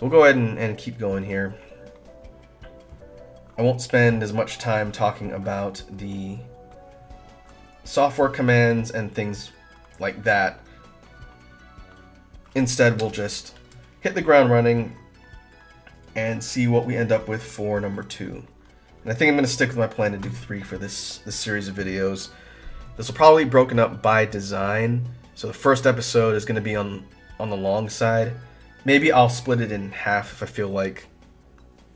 we'll go ahead and keep going here. I won't spend as much time talking about the software commands and things like that. Instead, we'll just hit the ground running and see what we end up with for number 2. And I think I'm going to stick with my plan to do 3 for this series of videos. This will probably be broken up by design. So the first episode is going to be on the long side. Maybe I'll split it in half if I feel like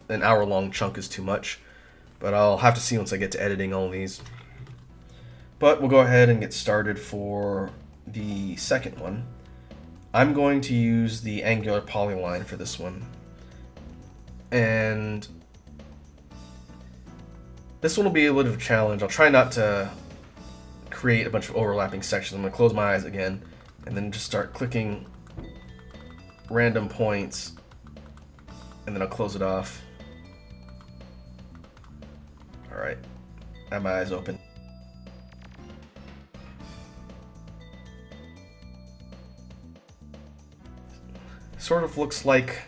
an hour-long chunk is too much. But I'll have to see once I get to editing all these. But we'll go ahead and get started for the second one. I'm going to use the Angular Polyline for this one. And this one will be a little bit of a challenge. I'll try not to create a bunch of overlapping sections. I'm going to close my eyes again and then just start clicking random points, and then I'll close it off. Alright, I have my eyes open. Sort of looks like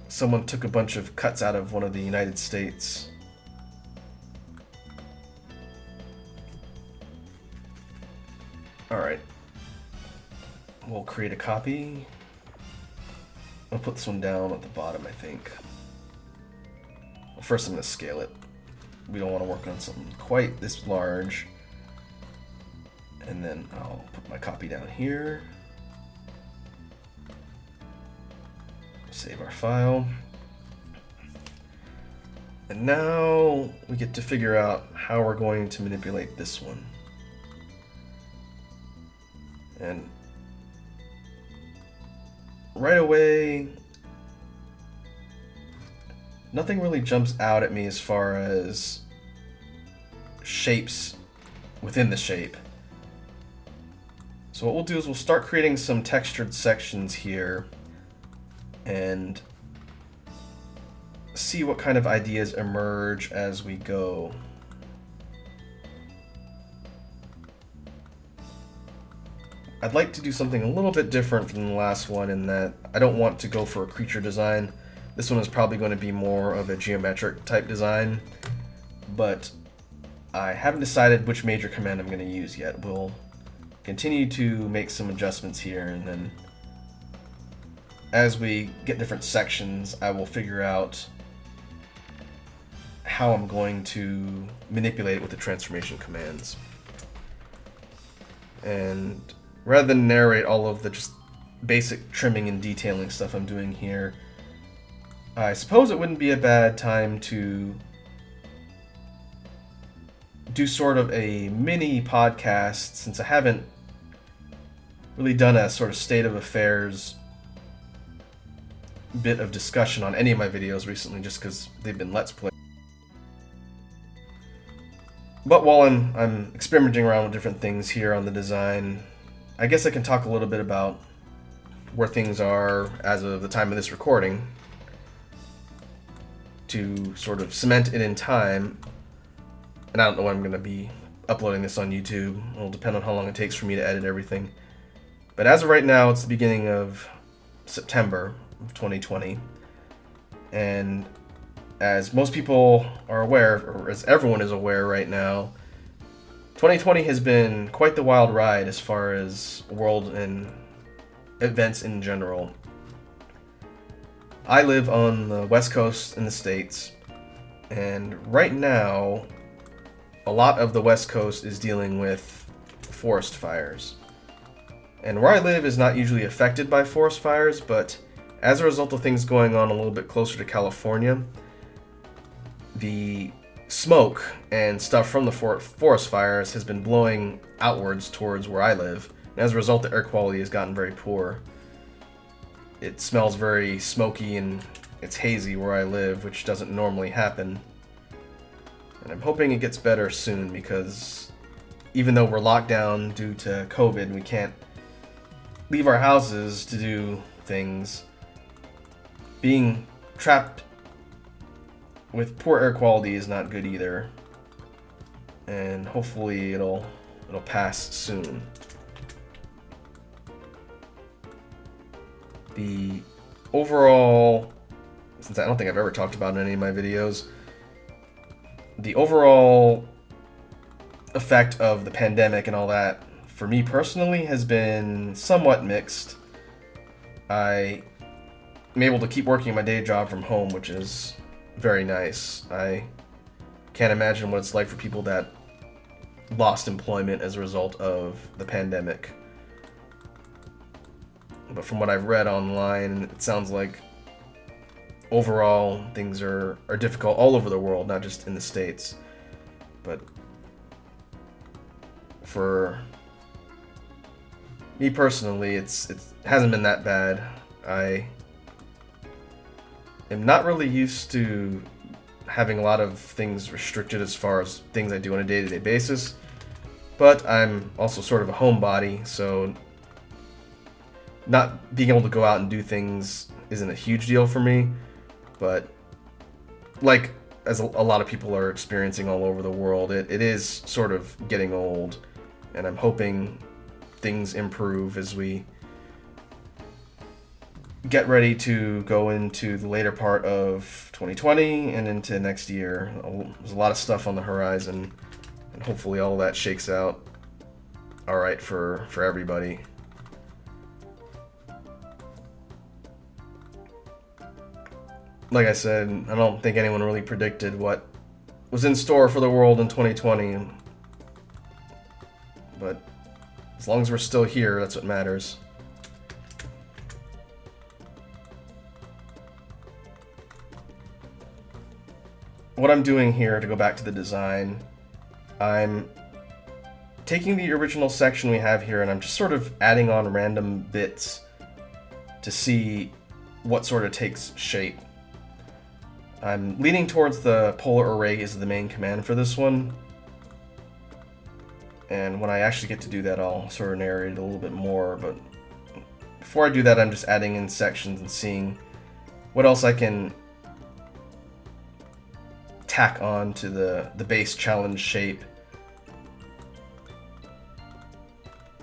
someone took a bunch of cuts out of one of the United States. Alright. We'll create a copy. I'll put this one down at the bottom, I think. Well, first I'm going to scale it. We don't want to work on something quite this large. And then I'll put my copy down here. Save our file. And now we get to figure out how we're going to manipulate this one. And right away, nothing really jumps out at me as far as shapes within the shape. So what we'll do is we'll start creating some textured sections here and see what kind of ideas emerge as we go. I'd like to do something a little bit different from the last one in that I don't want to go for a creature design. This one is probably going to be more of a geometric type design, but I haven't decided which major command I'm going to use yet. We'll continue to make some adjustments here, and then as we get different sections, I will figure out how I'm going to manipulate it with the transformation commands. And rather than narrate all of the just basic trimming and detailing stuff I'm doing here, I suppose it wouldn't be a bad time to do sort of a mini podcast, since I haven't really done a sort of state of affairs bit of discussion on any of my videos recently, just because they've been Let's Play. But while I'm experimenting around with different things here on the design, I guess I can talk a little bit about where things are as of the time of this recording to sort of cement it in time. And I don't know when I'm going to be uploading this on YouTube. It'll depend on how long it takes for me to edit everything. But as of right now, it's the beginning of September of 2020. And as most people are aware, or as everyone is aware right now, 2020 has been quite the wild ride as far as world and events in general. I live on the West Coast in the States, and right now, a lot of the West Coast is dealing with forest fires. And where I live is not usually affected by forest fires, but as a result of things going on a little bit closer to California, the smoke and stuff from the forest fires has been blowing outwards towards where I live. And as a result, the air quality has gotten very poor. It smells very smoky and it's hazy where I live, which doesn't normally happen. And I'm hoping it gets better soon, because even though we're locked down due to COVID, we can't leave our houses to do things. Being trapped with poor air quality is not good either. And hopefully it'll pass soon. The overall since I don't think I've ever talked about in any of my videos. The overall effect of the pandemic and all that, for me personally, has been somewhat mixed. I am able to keep working my day job from home, which is very nice. I can't imagine what it's like for people that lost employment as a result of the pandemic. But from what I've read online, it sounds like overall things are difficult all over the world, not just in the States. But for me personally, it hasn't been that bad. I am not really used to having a lot of things restricted as far as things I do on a day-to-day basis, but I'm also sort of a homebody, so not being able to go out and do things isn't a huge deal for me. But like as a lot of people are experiencing all over the world, it is sort of getting old, and I'm hoping things improve as we get ready to go into the later part of 2020 and into next year. There's a lot of stuff on the horizon, and hopefully all that shakes out all right for everybody. Like I said, I don't think anyone really predicted what was in store for the world in 2020. But as long as we're still here, that's what matters. What I'm doing here, to go back to the design, I'm taking the original section we have here and I'm just sort of adding on random bits to see what sort of takes shape. I'm leaning towards the polar array as the main command for this one. And when I actually get to do that, I'll sort of narrate it a little bit more. But before I do that, I'm just adding in sections and seeing what else I can tack on to the base challenge shape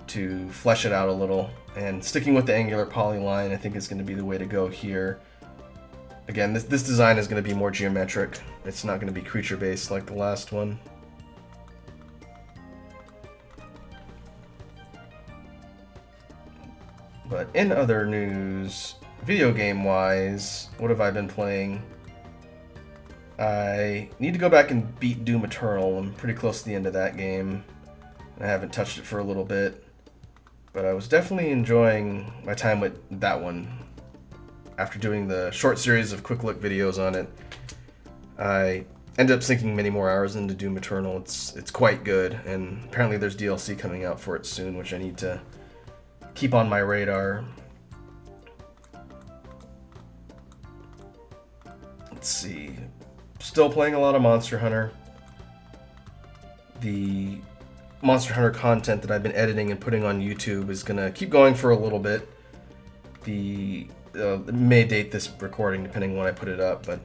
to flesh it out a little. And sticking with the angular polyline, I think is going to be the way to go here. Again, this design is going to be more geometric. It's not going to be creature-based like the last one. But in other news, video game-wise, what have I been playing? I need to go back and beat Doom Eternal. I'm pretty close to the end of that game. I haven't touched it for a little bit. But I was definitely enjoying my time with that one. After doing the short series of quick look videos on it, I ended up sinking many more hours into Doom Eternal. It's quite good, and apparently there's DLC coming out for it soon, which I need to keep on my radar. Let's see. Still playing a lot of Monster Hunter. The Monster Hunter content that I've been editing and putting on YouTube is gonna keep going for a little bit. It may date this recording depending on when I put it up, but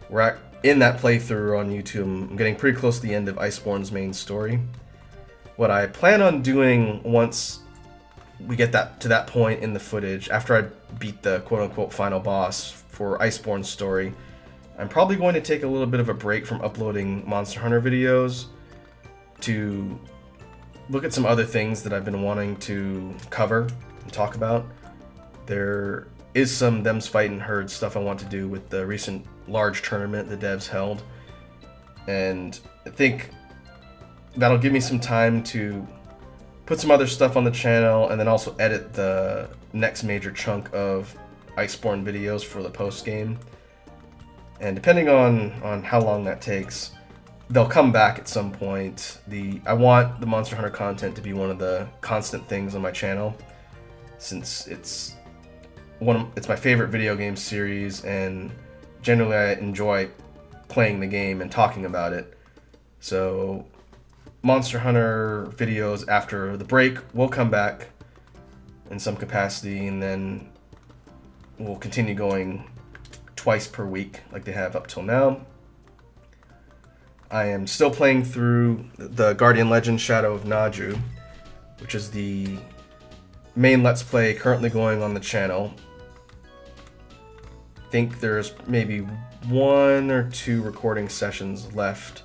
we're in that playthrough on YouTube. I'm getting pretty close to the end of Iceborne's main story. What I plan on doing once we get to that point in the footage, after I beat the quote-unquote final boss for Iceborne's story, I'm probably going to take a little bit of a break from uploading Monster Hunter videos to look at some other things that I've been wanting to cover and talk about. There is some Them's Fightin' Herds stuff I want to do with the recent large tournament the devs held, and I think that'll give me some time to put some other stuff on the channel and then also edit the next major chunk of Iceborne videos for the post game. And depending on how long that takes, they'll come back at some point. I want the Monster Hunter content to be one of the constant things on my channel, since it's my favorite video game series, and generally I enjoy playing the game and talking about it. So Monster Hunter videos after the break will come back in some capacity, and then we'll continue going twice per week like they have up till now. I am still playing through the Guardian Legend Shadow of Naju, which is the main Let's Play currently going on the channel. think there's maybe 1 or 2 recording sessions left,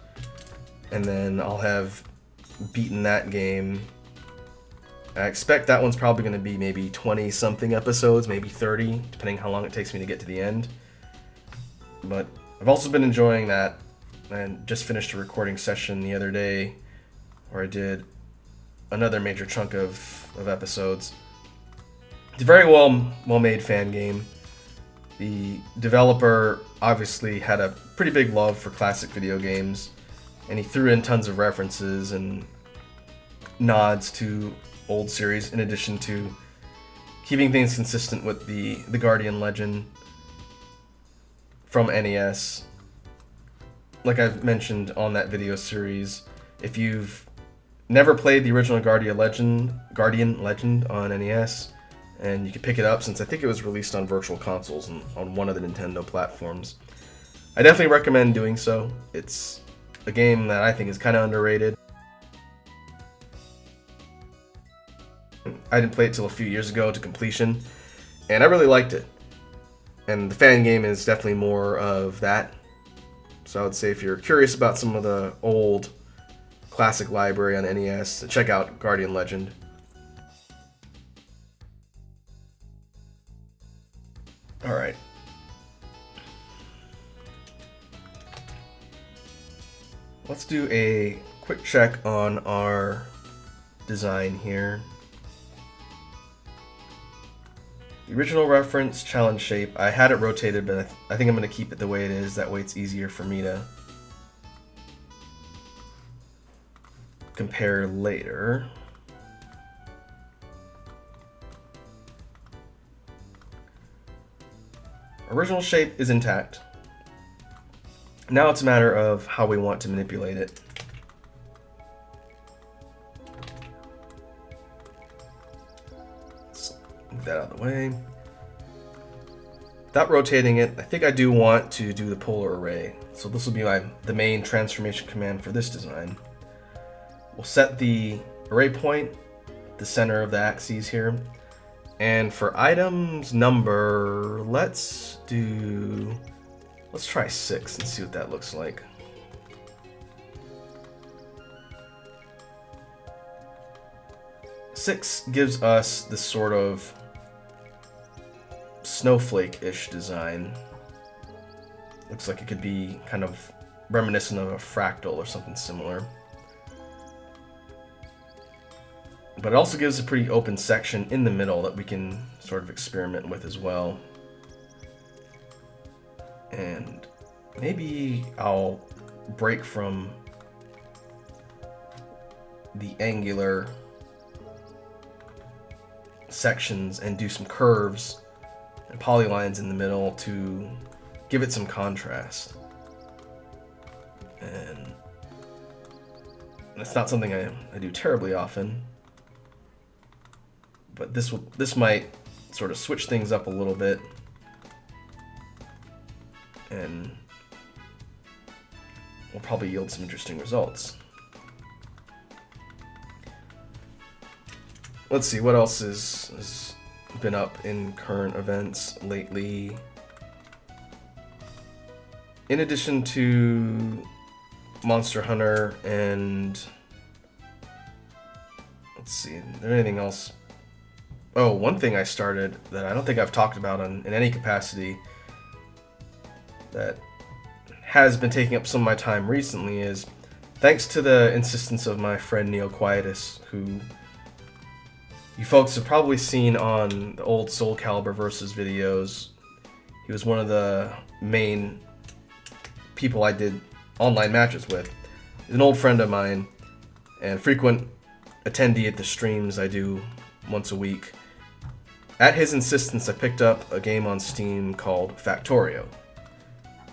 and then I'll have beaten that game. I expect that one's probably going to be maybe 20-something episodes, maybe 30, depending how long it takes me to get to the end. But I've also been enjoying that, and just finished a recording session the other day where I did another major chunk of episodes. It's a very well-made fan game. The developer obviously had a pretty big love for classic video games, and he threw in tons of references and nods to old series, in addition to keeping things consistent with the Guardian legend from NES. Like I've mentioned on that video series, if you've never played the original Guardian Legend on NES, and you can pick it up since I think it was released on Virtual Consoles and on one of the Nintendo platforms, I definitely recommend doing so. It's a game that I think is kind of underrated. I didn't play it till a few years ago to completion, and I really liked it. And the fan game is definitely more of that. So I would say if you're curious about some of the old classic library on NES, check out Guardian Legend. Alright. Let's do a quick check on our design here. The original reference challenge shape, I had it rotated, but I think I'm going to keep it the way it is. That way it's easier for me to compare later. Original shape is intact. Now it's a matter of how we want to manipulate it. Let's move that out of the way. Without rotating it, I think I do want to do the polar array. So this will be the main transformation command for this design. We'll set the array point at the center of the axes here. And for items number, let's try 6 and see what that looks like. Six gives us this sort of snowflake-ish design. Looks like it could be kind of reminiscent of a fractal or something similar. But it also gives a pretty open section in the middle that we can sort of experiment with as well. And maybe I'll break from the angular sections and do some curves and polylines in the middle to give it some contrast. And that's not something I do terribly often. But this might sort of switch things up a little bit, and will probably yield some interesting results. Let's see, what else has been up in current events lately? In addition to Monster Hunter and... let's see, is there anything else? Oh, one thing I started that I don't think I've talked about in any capacity that has been taking up some of my time recently is, thanks to the insistence of my friend Neo Quietus, who you folks have probably seen on the old Soul Calibur Versus videos. He was one of the main people I did online matches with. He's an old friend of mine and frequent attendee at the streams I do once a week. At his insistence, I picked up a game on Steam called Factorio.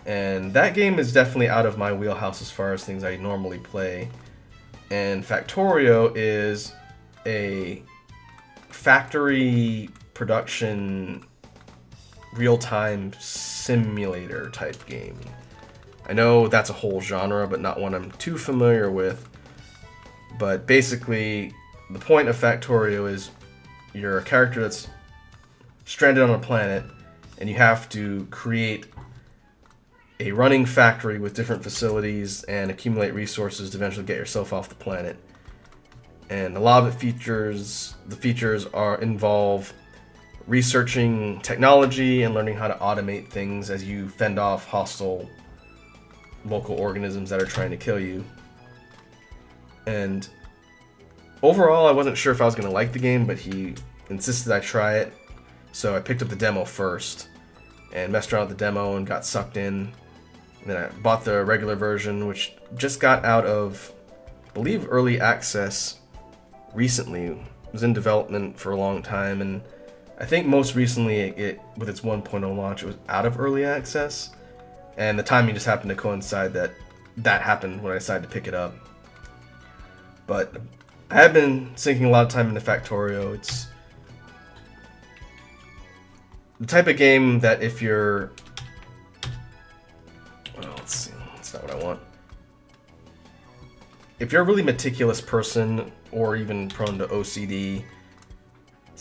And that game is definitely out of my wheelhouse as far as things I normally play. And Factorio is a factory production real-time simulator type game. I know that's a whole genre, but not one I'm too familiar with. But basically, the point of Factorio is you're a character that's stranded on a planet, and you have to create a running factory with different facilities and accumulate resources to eventually get yourself off the planet. And a lot of the features involve researching technology and learning how to automate things as you fend off hostile local organisms that are trying to kill you. And overall, I wasn't sure if I was going to like the game, but he insisted I try it. So I picked up the demo first and messed around with the demo and got sucked in. And then I bought the regular version, which just got out of, I believe, early access recently. It was in development for a long time, and I think most recently, it with its 1.0 launch, it was out of early access. And the timing just happened to coincide that happened when I decided to pick it up. But I have been sinking a lot of time into Factorio. It's the type of game that if you're... Well, let's see. That's not what I want. If you're a really meticulous person, or even prone to OCD,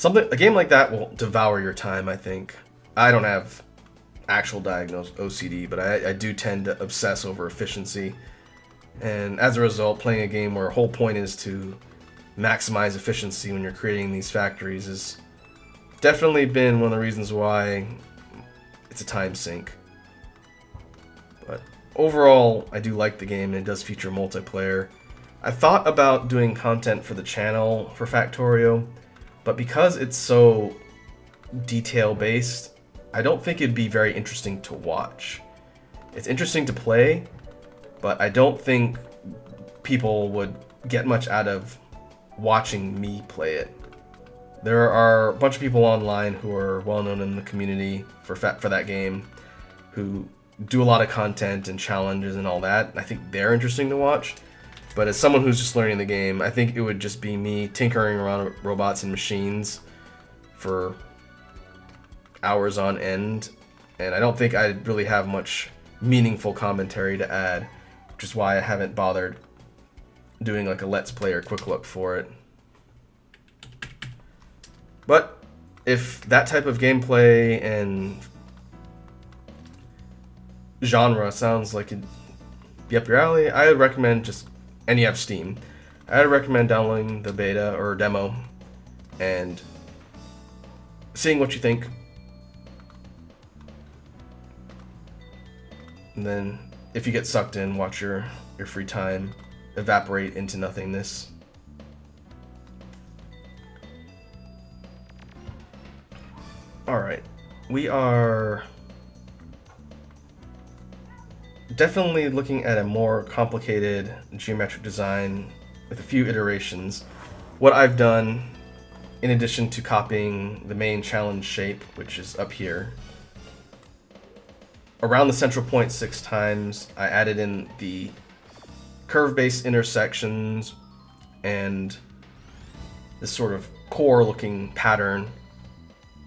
a game like that will devour your time, I think. I don't have actual diagnosed OCD, but I do tend to obsess over efficiency. And as a result, playing a game where the whole point is to maximize efficiency when you're creating these factories has definitely been one of the reasons why it's a time sink. But overall, I do like the game, and it does feature multiplayer. I thought about doing content for the channel for Factorio, but because it's so detail-based, I don't think it'd be very interesting to watch. It's interesting to play, but I don't think people would get much out of watching me play it. There are a bunch of people online who are well known in the community for that game, who do a lot of content and challenges and all that. I think they're interesting to watch. But as someone who's just learning the game, I think it would just be me tinkering around with robots and machines for hours on end. And I don't think I'd really have much meaningful commentary to add, which is why I haven't bothered doing like a Let's Play or quick look for it. But if that type of gameplay and genre sounds like it'd be up your alley, I would recommend and you have Steam, I would recommend downloading the beta or demo and seeing what you think. And then if you get sucked in, watch your free time evaporate into nothingness. Alright, we are definitely looking at a more complicated geometric design with a few iterations. What I've done, in addition to copying the main challenge shape, which is up here, around the central point 6 times, I added in the curve-based intersections and this sort of core-looking pattern,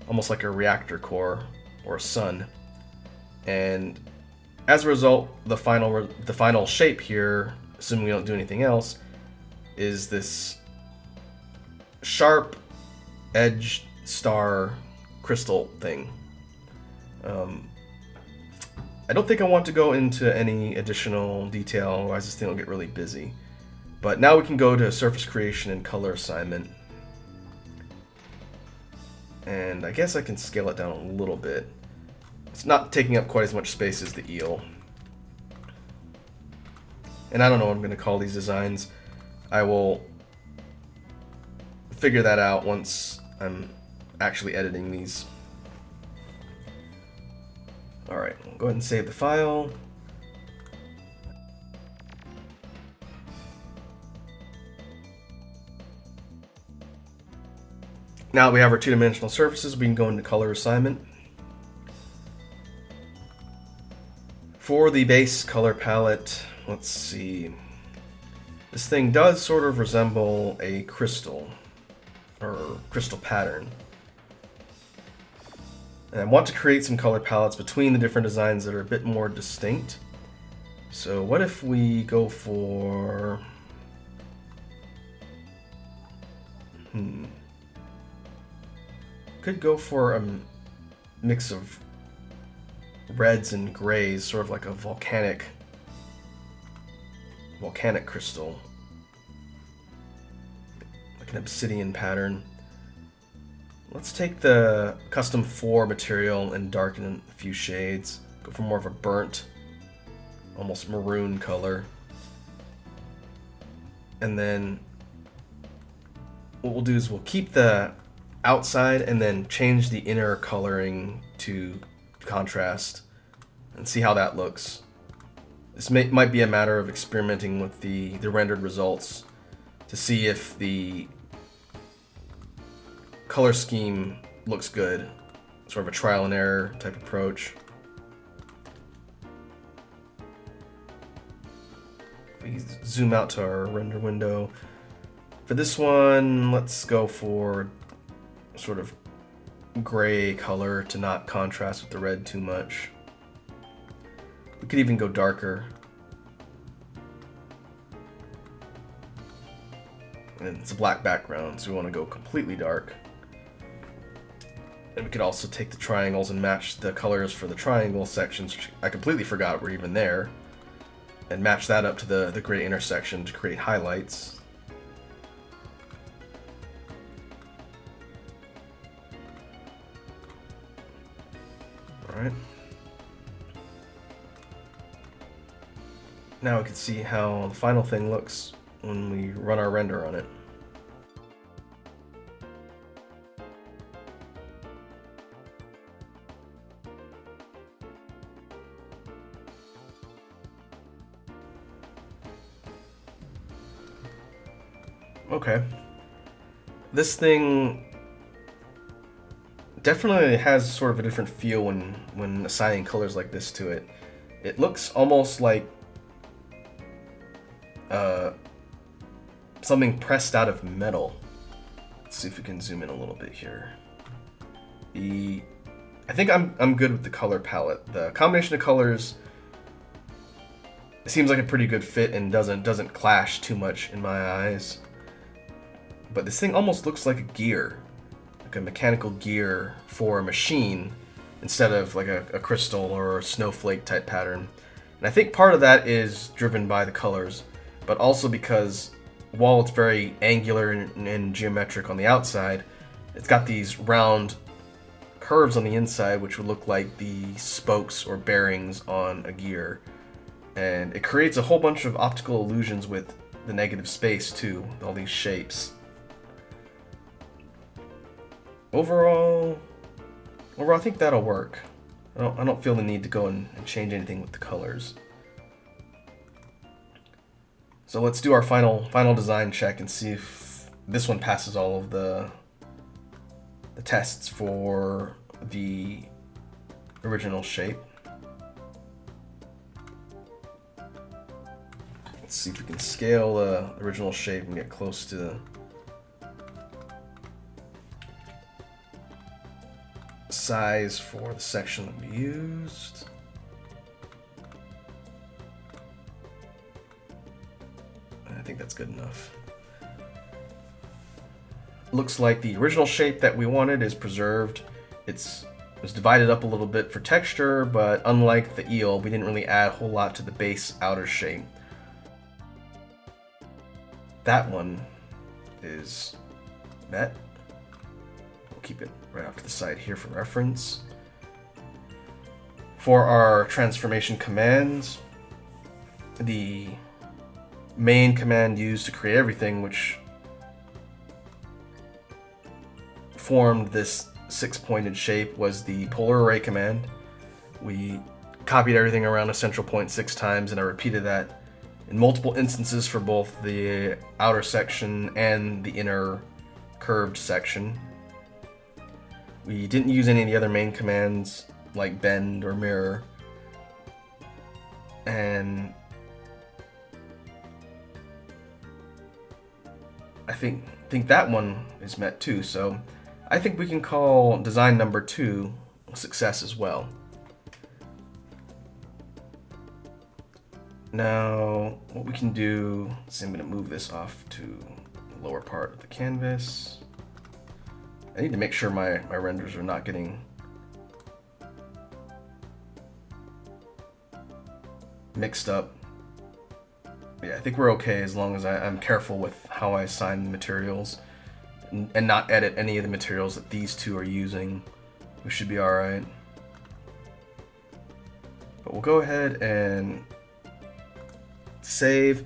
almost like a reactor core or a sun. And as a result, the final shape here, assuming we don't do anything else, is this sharp edged star crystal thing. I don't think I want to go into any additional detail, otherwise this thing will get really busy. But now we can go to surface creation and color assignment. And I guess I can scale it down a little bit. It's not taking up quite as much space as the eel. And I don't know what I'm going to call these designs. I will figure that out once I'm actually editing these. Alright, we'll go ahead and save the file. Now that we have our two-dimensional surfaces, we can go into color assignment. For the base color palette, let's see. This thing does sort of resemble a crystal, or crystal pattern. And I want to create some color palettes between the different designs that are a bit more distinct. So what if we go for... Could go for a mix of reds and grays, sort of like a volcanic crystal, like an obsidian pattern. Let's take the custom 4 material and darken it a few shades. Go for more of a burnt, almost maroon color. And then what we'll do is we'll keep the outside and then change the inner coloring to contrast and see how that looks. This might be a matter of experimenting with the rendered results to see if the color scheme looks good. Sort of a trial and error type approach. We zoom out to our render window. For this one, let's go for sort of gray color to not contrast with the red too much. We could even go darker. And it's a black background, so we want to go completely dark. And we could also take the triangles and match the colors for the triangle sections, which I completely forgot were even there, and match that up to the gray intersection to create highlights. Alright. Now we can see how the final thing looks when we run our render on it. Okay. This thing definitely has sort of a different feel when assigning colors like this to it. It looks almost like something pressed out of metal. Let's see if we can zoom in a little bit here. I think I'm good with the color palette. The combination of colors seems like a pretty good fit and doesn't clash too much in my eyes. But this thing almost looks like a gear, like a mechanical gear for a machine instead of like a crystal or a snowflake type pattern. And I think part of that is driven by the colors, but also because while it's very angular and geometric on the outside, it's got these round curves on the inside which would look like the spokes or bearings on a gear. And it creates a whole bunch of optical illusions with the negative space too, with all these shapes. Overall, I think that'll work. I don't feel the need to go and change anything with the colors. So let's do our final design check and see if this one passes all of the tests for the original shape. Let's see if we can scale the original shape and get close to size for the section that we used. I think that's good enough. Looks like the original shape that we wanted is preserved. It was divided up a little bit for texture, but unlike the eel, we didn't really add a whole lot to the base outer shape. That one is met. We'll keep it right off to the side here for reference. For our transformation commands, the main command used to create everything, which formed this 6-pointed shape, was the polar array command. We copied everything around a central point 6 times, and I repeated that in multiple instances for both the outer section and the inner curved section. We didn't use any of the other main commands like bend or mirror. And I think that one is met too, so I think we can call design number 2 a success as well. Now, what we can do, I'm going to move this off to the lower part of the canvas. I need to make sure my renders are not getting mixed up. Yeah, I think we're okay as long as I'm careful with how I assign the materials and not edit any of the materials that these two are using. We should be alright. But we'll go ahead and save.